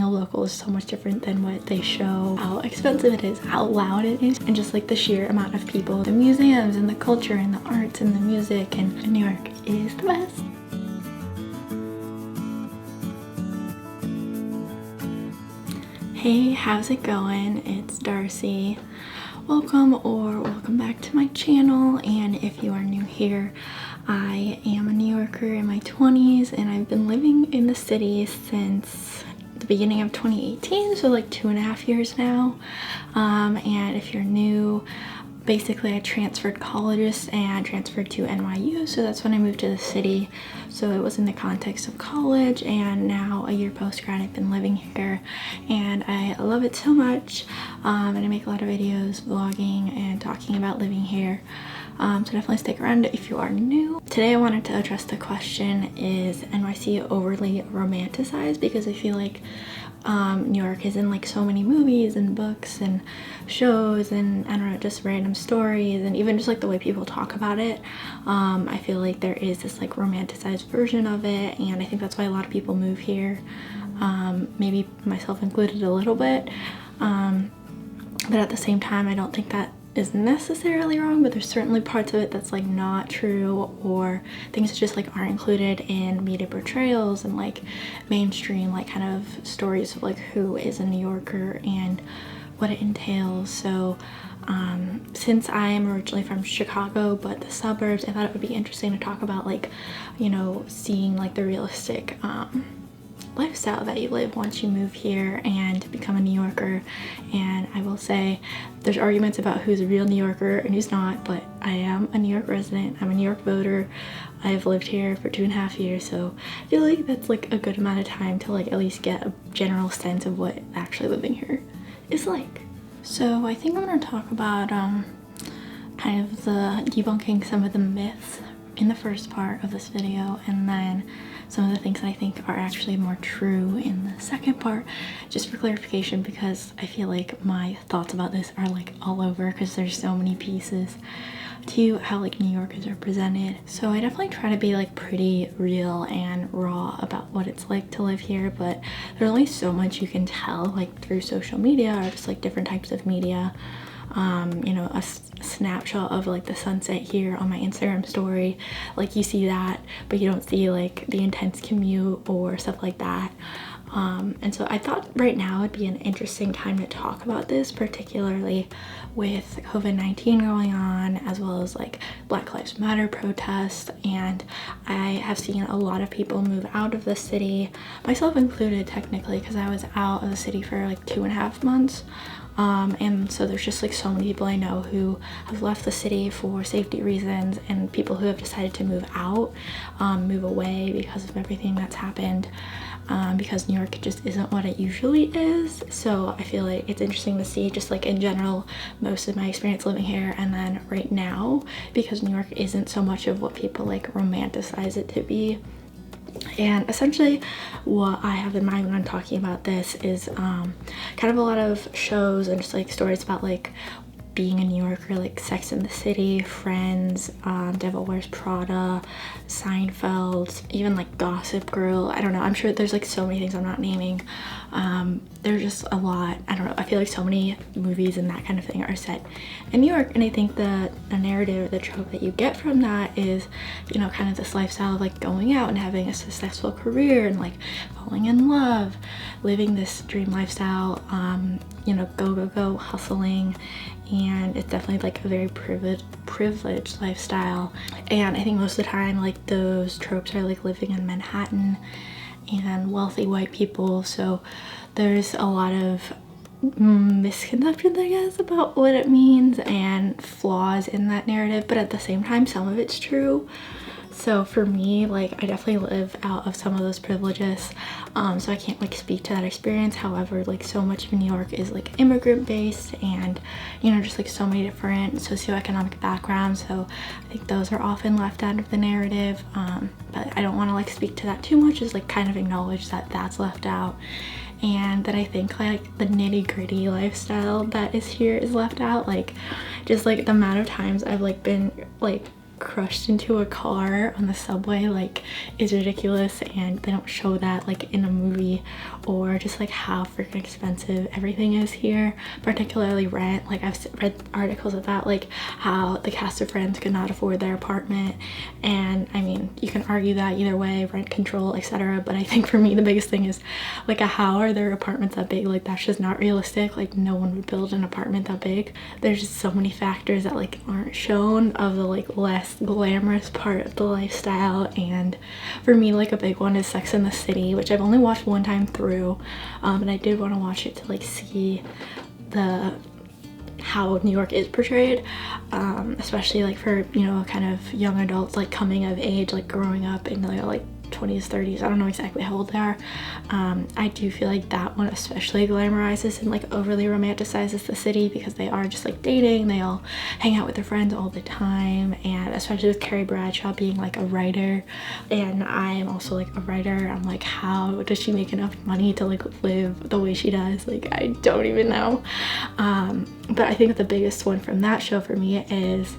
being a local is so much different than what they show, how expensive it is, how loud it is, and just like the sheer amount of people, the museums and the culture and the arts and the music, and New York is the best. Hey, how's it going? It's Darcy. Welcome back to my channel, and if you are new here, I am a New Yorker in my 20s and I've been living in the city since the beginning of 2018, so like 2.5 years now. And if you're new, basically I transferred colleges and transferred to NYC, so that's when I moved to the city. So it was in the context of college, and now a year post-grad I've been living here and I love it so much. And I make a lot of videos vlogging and talking about living here, so definitely stick around if you are new. Today I wanted to address the question, is NYC overly romanticized? Because I feel like New York is in like so many movies and books and shows and I don't know, just random stories, and even just like the way people talk about it. I feel like there is this like romanticized version of it, and I think that's why a lot of people move here, maybe myself included a little bit, but at the same time I don't think that is necessarily wrong, but there's certainly parts of it that's like not true, or things that just like aren't included in media portrayals and like mainstream like kind of stories of like who is a New Yorker and what it entails. So since I am originally from Chicago but the suburbs, I thought it would be interesting to talk about like, you know, seeing like the realistic lifestyle that you live once you move here and become a New Yorker. And I will say there's arguments about who's a real New Yorker and who's not, but I am a New York resident. I'm a New York voter. I've lived here for 2.5 years, so I feel like that's like a good amount of time to like at least get a general sense of what actually living here is like. So I think I'm going to talk about kind of the debunking some of the myths in the first part of this video, and then some of the things that I think are actually more true in the second part, just for clarification, because I feel like my thoughts about this are like all over because there's so many pieces to how like New York is represented. So I definitely try to be like pretty real and raw about what it's like to live here, but there's only so much you can tell like through social media or just like different types of media. You know, a snapshot of like the sunset here on my Instagram story, like you see that, but you don't see like the intense commute or stuff like that. And so I thought right now would be an interesting time to talk about this, particularly with COVID-19 going on, as well as like Black Lives Matter protests. And I have seen a lot of people move out of the city, myself included technically, because I was out of the city for like 2.5 months. And so there's just like so many people I know who have left the city for safety reasons, and people who have decided to move out, move away because of everything that's happened, because New York just isn't what it usually is. So I feel like it's interesting to see just like in general most of my experience living here, and then right now, because New York isn't so much of what people like romanticize it to be. And essentially what I have in mind when I'm talking about this is kind of a lot of shows and just like stories about like being a New Yorker, like Sex and the City, Friends, Devil Wears Prada, Seinfeld, even like Gossip Girl. I don't know, I'm sure there's like so many things I'm not naming. There's just a lot. I don't know, I feel like so many movies and that kind of thing are set in New York, and I think the narrative, the trope that you get from that is, you know, kind of this lifestyle of like going out and having a successful career and like falling in love, living this dream lifestyle, you know, go hustling. And it's definitely like a very privileged lifestyle. And I think most of the time like those tropes are like living in Manhattan and wealthy white people. So there's a lot of misconceptions, I guess, about what it means and flaws in that narrative, but at the same time some of it's true. So for me, like I definitely live out of some of those privileges, so I can't like speak to that experience. However, like so much of New York is like immigrant based, and you know, just like so many different socioeconomic backgrounds, so I think those are often left out of the narrative, but I don't want to like speak to that too much, just like kind of acknowledge that that's left out, and that I think like the nitty-gritty lifestyle that is here is left out. Like just like the amount of times I've like been like crushed into a car on the subway like is ridiculous, and they don't show that like in a movie, or just like how freaking expensive everything is here, particularly rent. Like I've read articles about like how the cast of Friends could not afford their apartment, and I mean you can argue that either way, rent control, etc. But I think for me the biggest thing is like how are their apartments that big? Like that's just not realistic. Like no one would build an apartment that big. There's just so many factors that like aren't shown of the like less glamorous part of the lifestyle. And for me like a big one is Sex and the City, which I've only watched one time through, and I did want to watch it to like see how New York is portrayed, especially like for, you know, kind of young adults like coming of age, like growing up in the like 20s, 30s. I don't know exactly how old they are. I do feel like that one especially glamorizes and like overly romanticizes the city, because they are just like dating, they all hang out with their friends all the time, and especially with Carrie Bradshaw being like a writer, and I am also like a writer. I'm like, how does she make enough money to like live the way she does? Like I don't even know. But I think the biggest one from that show for me is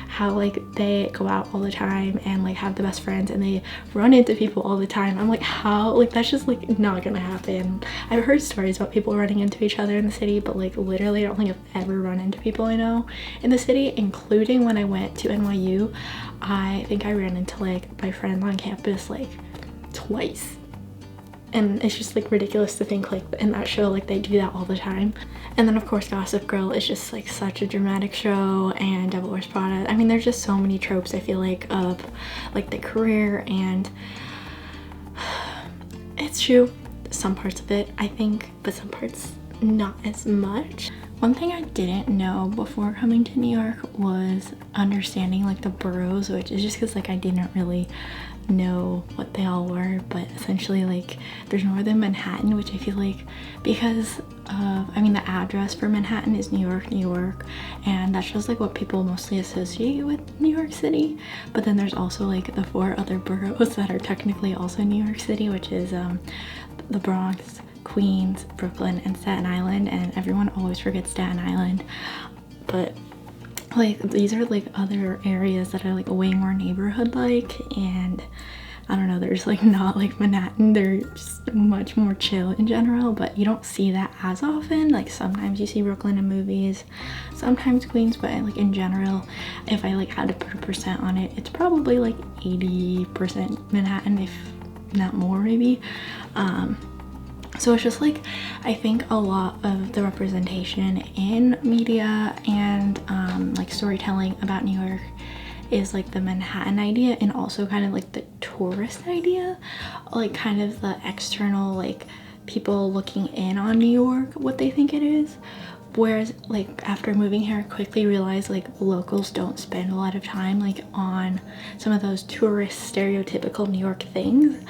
how like they go out all the time and like have the best friends, and they run into people all the time. I'm like, how? Like that's just like not gonna happen. I've heard stories about people running into each other in the city, but like literally I don't think I've ever run into people I know in the city, including when I went to NYU. I think I ran into like my friends on campus like twice. And it's just like ridiculous to think like in that show like they do that all the time. And then of course Gossip Girl is just like such a dramatic show, and Devil Wears Prada. I mean there's just so many tropes I feel like of like the career, and it's true, some parts of it I think, but some parts not as much. One thing I didn't know before coming to New York was understanding like the boroughs, which is just because like I didn't really know what they all were. But essentially like there's Northern Manhattan, which I feel like because of, I mean the address for Manhattan is New York, New York, and that's just like what people mostly associate with New York City. But then there's also like the 4 other boroughs that are technically also New York City, which is the Bronx, Queens, Brooklyn, and Staten Island, and everyone always forgets Staten Island. But like these are like other areas that are like way more neighborhood like, and I don't know, there's like not like Manhattan, they're just much more chill in general, but you don't see that as often. Like sometimes you see Brooklyn in movies, sometimes Queens, but like in general if I like had to put a percent on it, it's probably like 80% Manhattan, if not more maybe. So it's just like I think a lot of the representation in media and like storytelling about New York is like the Manhattan idea, and also kind of like the tourist idea, like kind of the external like people looking in on New York, what they think it is. Whereas like after moving here I quickly realized like locals don't spend a lot of time like on some of those tourist stereotypical New York things.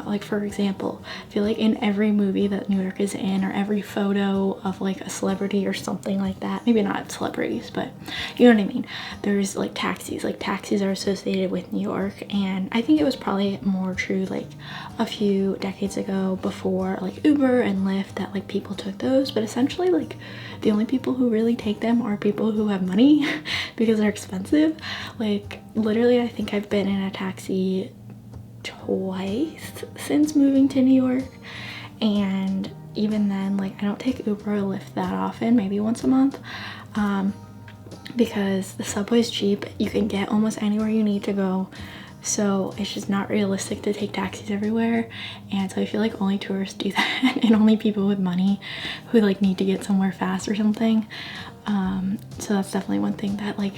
Like for example, I feel like in every movie that New York is in, or every photo of like a celebrity or something like that, maybe not celebrities, but you know what I mean, there's like taxis. Like taxis are associated with New York, and I think it was probably more true like a few decades ago before like Uber and Lyft that like people took those, but essentially like the only people who really take them are people who have money because they're expensive. Like literally I think I've been in a taxi twice since moving to New York, and even then like I don't take Uber or Lyft that often, maybe once a month, because the subway's cheap, you can get almost anywhere you need to go, so it's just not realistic to take taxis everywhere. And so I feel like only tourists do that and only people with money who like need to get somewhere fast or something. So that's definitely one thing that like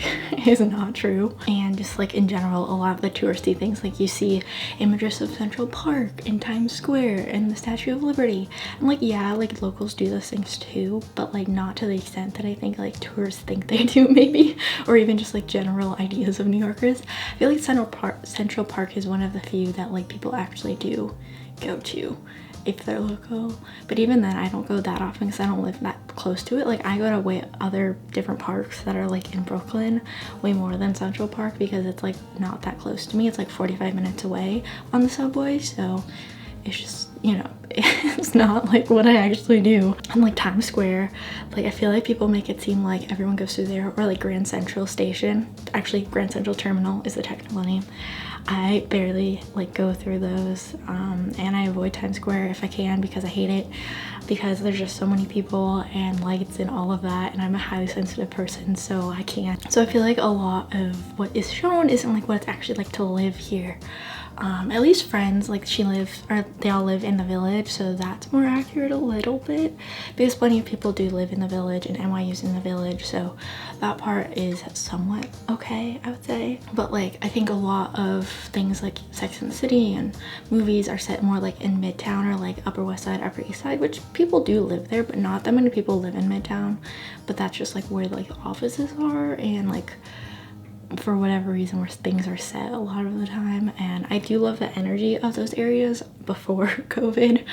is not true. And just like in general, a lot of the touristy things, like you see images of Central Park and Times Square and the Statue of Liberty. And like yeah, like locals do those things too, but like not to the extent that I think like tourists think they do maybe, or even just like general ideas of New Yorkers. I feel like Central Park is one of the few that like people actually do go to if they're local, but even then I don't go that often because I don't live that close to it. Like I go to way other different parks that are like in Brooklyn way more than Central Park, because it's like not that close to me. It's like 45 minutes away on the subway, so it's just, you know, it's not like what I actually do. And like Times Square, like I feel like people make it seem like everyone goes through there, or like Grand Central Station. Actually, Grand Central Terminal is the technical name. I barely like go through those, and I avoid Times Square if I can because I hate it, because there's just so many people and lights and all of that, and I'm a highly sensitive person, so I can't. So I feel like a lot of what is shown isn't like what it's actually like to live here. At least Friends, like they all live in the Village, so that's more accurate a little bit, because plenty of people do live in the Village, and NYU's in the Village, so that part is somewhat okay, I would say. But like I think a lot of things like Sex and the City and movies are set more like in Midtown or like Upper West Side, Upper East Side, which people do live there, but not that many people live in Midtown. But that's just like where like the offices are, and like for whatever reason where things are set a lot of the time. And I do love the energy of those areas before COVID,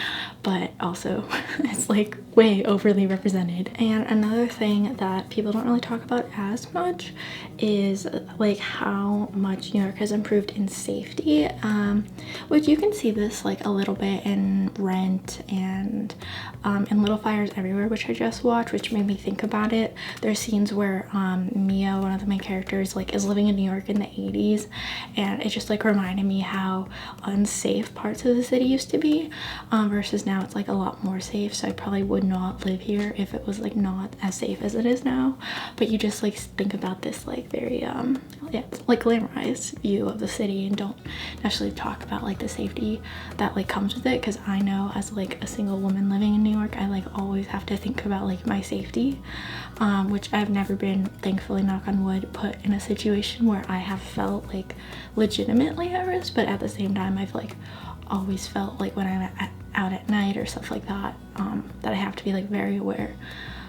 but also it's like way overly represented. And another thing that people don't really talk about as much is like how much New York has improved in safety, which you can see this like a little bit in Rent and in Little Fires Everywhere, which I just watched, which made me think about it. There's scenes where Mia, one of the main characters, like is living in New York in the 80s, and it just like reminded me how unsafe parts of the city used to be, versus now it's like a lot more safe. So I probably would not live here if it was like not as safe as it is now. But you just like think about this like very yeah, like glamorized view of the city, and don't necessarily talk about like the safety that like comes with it, because I know as like a single woman living in New York, I like always have to think about like my safety, which I've never been, thankfully, knock on wood, put in a situation where I have felt like legitimately at risk. But at the same time, I've like always felt like when I'm out at night or stuff like that, that I have to be like very aware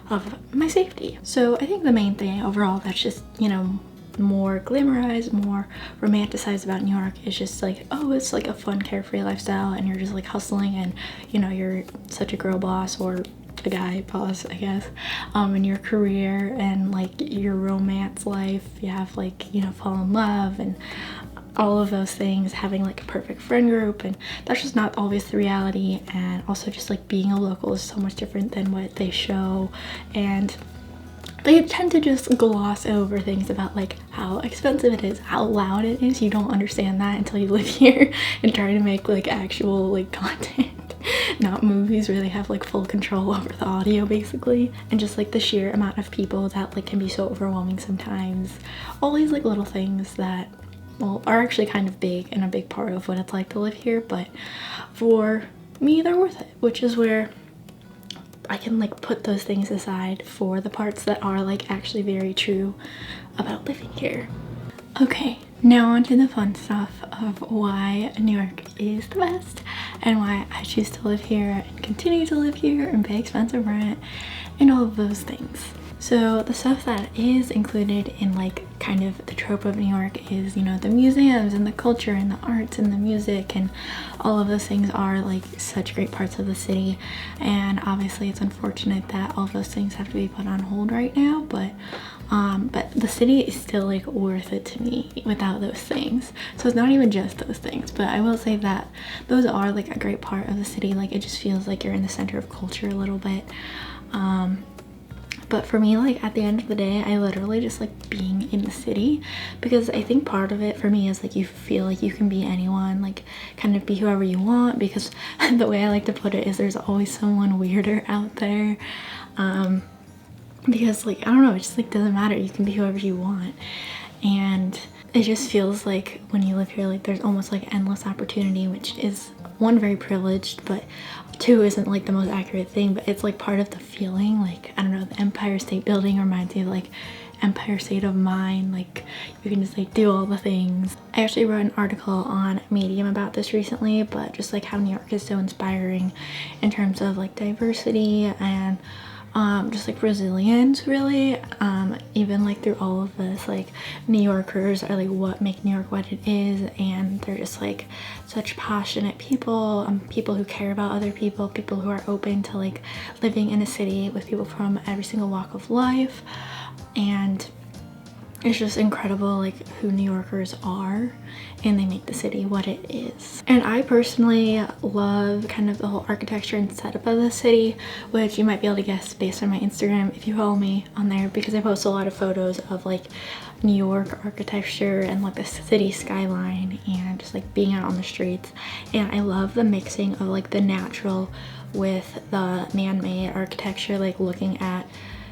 of my safety. So I think the main thing overall that's just, you know, more glamorized, more romanticized about New York is just like, oh, it's like a fun, carefree lifestyle, and you're just like hustling, and you know, you're such a girl boss, or a guy boss, I guess, in your career and like your romance life. You have like, you know, fall in love and all of those things, having like a perfect friend group, and that's just not always the reality. And also just like being a local is so much different than what they show, and they tend to just gloss over things about like how expensive it is, how loud it is. You don't understand that until you live here and try to make like actual like content. Not movies where they have like full control over the audio basically, and just like the sheer amount of people that like can be so overwhelming sometimes. All these like little things that, well, are actually kind of big and a big part of what it's like to live here, but for me they're worth it, which is where I can like put those things aside for the parts that are like actually very true about living here. Okay, now on to the fun stuff of why New York is the best and why I choose to live here and continue to live here and pay expensive rent and all of those things. So the stuff that is included in like kind of the trope of New York is, you know, the museums and the culture and the arts and the music, and all of those things are like such great parts of the city. And obviously it's unfortunate that all of those things have to be put on hold right now, but the city is still like worth it to me without those things. So it's not even just those things, but I will say that those are like a great part of the city. Like it just feels like you're in the center of culture a little bit. But for me, like at the end of the day, I literally just like being in the city, because I think part of it for me is like you feel like you can be anyone, like kind of be whoever you want, because the way I like to put it is there's always someone weirder out there. Because like, I don't know, it just like doesn't matter, you can be whoever you want. And it just feels like when you live here, like there's almost like endless opportunity, which is one, very privileged, but two, isn't like the most accurate thing, but it's like part of the feeling. Like, I don't know, the Empire State Building reminds me of like Empire State of Mind. Like you can just like do all the things. I actually wrote an article on Medium about this recently, but just like how New York is so inspiring in terms of like diversity and just like resilience, really. Even like through all of this, like New Yorkers are like what make New York what it is, and they're just like such passionate people, people who care about other people, people who are open to like living in a city with people from every single walk of life. And it's just incredible like who New Yorkers are, and they make the city what it is. And I personally love kind of the whole architecture and setup of the city, which you might be able to guess based on my Instagram if you follow me on there, because I post a lot of photos of like New York architecture and like the city skyline and just like being out on the streets. And I love the mixing of like the natural with the man-made architecture, like looking at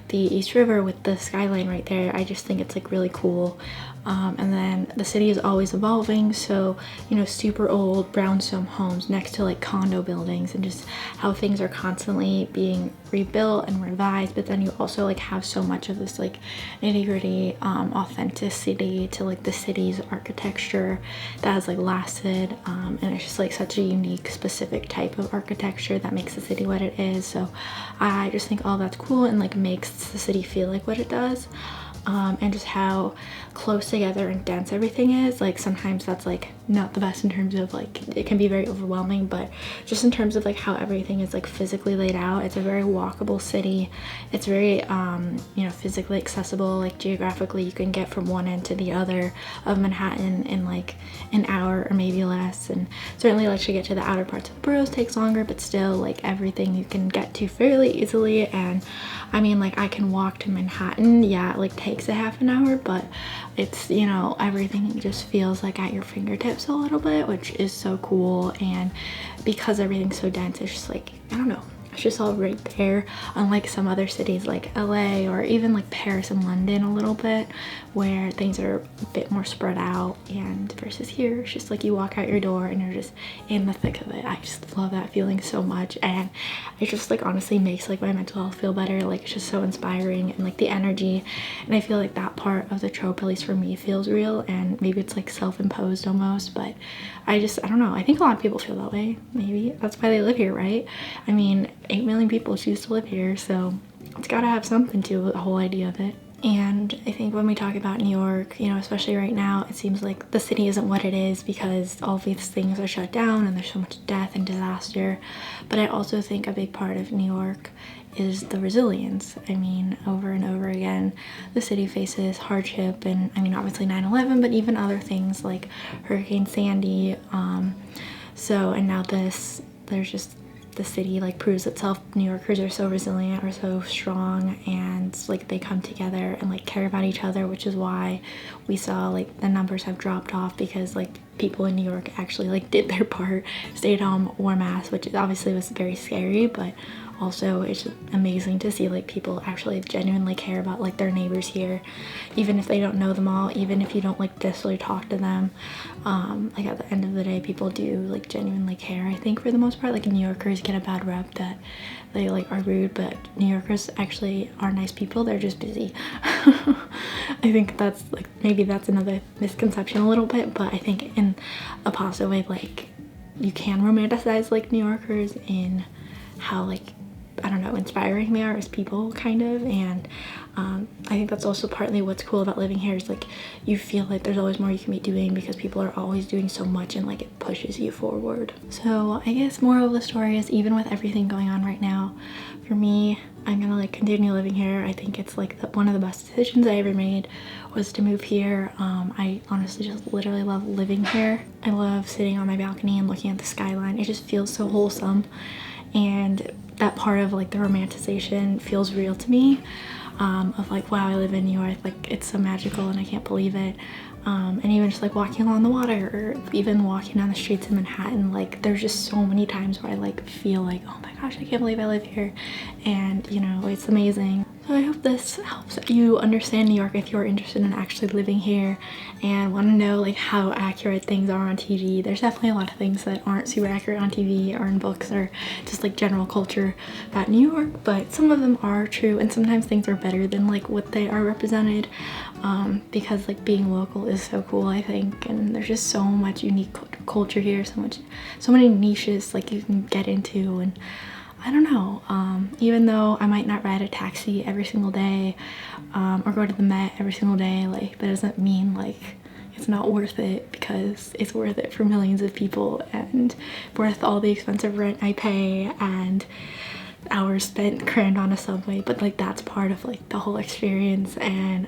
the East River with the skyline right there. I just think it's like really cool. And then the city is always evolving, so you know, super old brownstone homes next to like condo buildings, and just how things are constantly being rebuilt and revised. But then you also like have so much of this like nitty-gritty authenticity to like the city's architecture that has like lasted, and it's just like such a unique specific type of architecture that makes the city what it is. So I just think all that's cool and like makes the city feel like what it does. And just how close together and dense everything is. Like sometimes that's like not the best in terms of like, it can be very overwhelming, but just in terms of like how everything is like physically laid out, it's a very walkable city. It's very you know, physically accessible. Like geographically you can get from one end to the other of Manhattan in like an hour or maybe less, and certainly like to get to the outer parts of the boroughs takes longer, but still like everything you can get to fairly easily. And I mean, like I can walk to Manhattan, yeah, it like takes a half an hour, but it's, you know, everything just feels like at your fingertips a little bit, which is so cool. And because everything's so dense, it's just like, I don't know, it's just all right there, unlike some other cities like LA or even like Paris and London a little bit, where things are a bit more spread out. And versus here, it's just like you walk out your door and you're just in the thick of it. I just love that feeling so much, and it just like honestly makes like my mental health feel better. Like it's just so inspiring, and like the energy, and I feel like that part of the trope, at least for me, feels real. And maybe it's like self-imposed almost, but I don't know, I think a lot of people feel that way. Maybe that's why they live here, right? I mean, 8 million people choose to live here, so it's gotta have something to the whole idea of it. And I think when we talk about New York, you know, especially right now, it seems like the city isn't what it is because all these things are shut down and there's so much death and disaster. But I also think a big part of New York is the resilience. I mean, over and over again, the city faces hardship, and I mean, obviously 9/11, but even other things like Hurricane Sandy. And now this, there's just, the city like proves itself. New Yorkers are so resilient, are so strong, and like they come together and like care about each other, which is why we saw like the numbers have dropped off, because like people in New York actually like did their part, stayed home, wore masks, which obviously was very scary, but also it's just amazing to see like people actually genuinely care about like their neighbors here, even if they don't know them all, even if you don't like necessarily talk to them. Like at the end of the day, people do like genuinely care, I think, for the most part. Like New Yorkers get a bad rep that they like are rude, but New Yorkers actually are nice people, they're just busy. I think that's like, maybe that's another misconception a little bit, but I think in a positive way, like you can romanticize like New Yorkers in how like, I don't know, inspiring they are as people, kind of. And I think that's also partly what's cool about living here, is like you feel like there's always more you can be doing because people are always doing so much, and like it pushes you forward. So I guess moral of the story is, even with everything going on right now, for me, I'm gonna like continue living here. I think it's like one of the best decisions I ever made was to move here. I honestly just literally love living here. I love sitting on my balcony and looking at the skyline. It just feels so wholesome, and that part of like the romanticization feels real to me, of like, wow, I live in New York, like it's so magical and I can't believe it. And even just like walking along the water, or even walking down the streets of Manhattan, like there's just so many times where I like feel like, oh my gosh, I can't believe I live here, and you know, it's amazing. So I hope this helps you understand New York if you're interested in actually living here and want to know like how accurate things are on TV. There's definitely a lot of things that aren't super accurate on TV or in books or just like general culture about New York, but some of them are true, and sometimes things are better than like what they are represented, because like being local is so cool, I think, and there's just so much unique culture here, so many niches like you can get into. And I don't know, even though I might not ride a taxi every single day, or go to the Met every single day, like that doesn't mean like it's not worth it, because it's worth it for millions of people, and worth all the expensive rent I pay and hours spent crammed on a subway. But like that's part of like the whole experience, and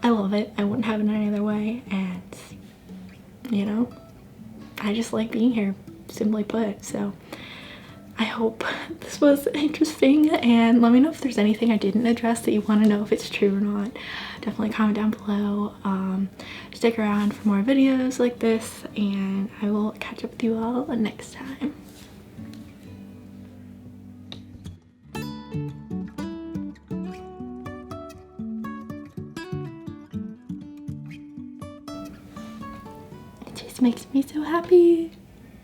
I love it. I wouldn't have it any other way, and you know, I just like being here, simply put. So I hope this was interesting, and let me know if there's anything I didn't address that you want to know if it's true or not. Definitely comment down below. Stick around for more videos like this, and I will catch up with you all next time. It just makes me so happy.